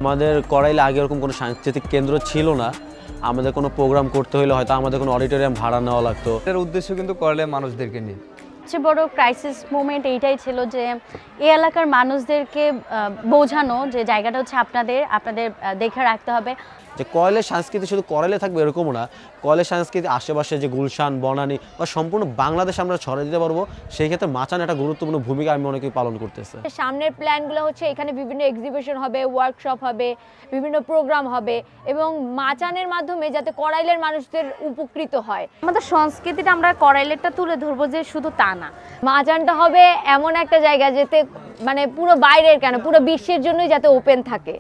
আমাদের করাইলে আগে এরকম কোনো সাংস্কৃতিক কেন্দ্র ছিল না। আমাদের কোনো প্রোগ্রাম করতে হলে হয়তো আমাদের কোনো অডিটোরিয়াম ভাড়া নেওয়া লাগতো। এর উদ্দেশ্য কিন্তু করাইলে মানুষদেরকে নিয়ে সবচেয়ে বড় ক্রাইসিস মোমেন্ট এইটাই ছিল যে এই এলাকার মানুষদেরকে বোঝানো যে জায়গাটা হচ্ছে আপনাদের দেখে রাখতে হবে। যে করাইলের সংস্কৃতি শুধু করাইলে থাকবে এরকমও না, করাইলের সংস্কৃতি আশেপাশে যে গুলশান, বনানী বা সম্পূর্ণ বাংলাদেশে আমরা ছড়িয়ে দিতে পারবো। সেই ক্ষেত্রে মাচান একটা গুরুত্বপূর্ণ ভূমিকা আমি অনেকেই পালন করতেছে। সামনের প্ল্যানগুলো হচ্ছে এখানে বিভিন্ন এক্সিবিশন হবে, ওয়ার্কশপ হবে, বিভিন্ন প্রোগ্রাম হবে এবং মাচানের মাধ্যমে যাতে করাইলের মানুষদের উপকৃত হয়। আমাদের সংস্কৃতিটা আমরা করাইলেরটা তুলে ধরবো যে শুধু তা না, মাচানটা হবে এমন একটা জায়গা যেতে মানে পুরো বাইরের কেন পুরো বিশ্বের জন্যই যাতে ওপেন থাকে।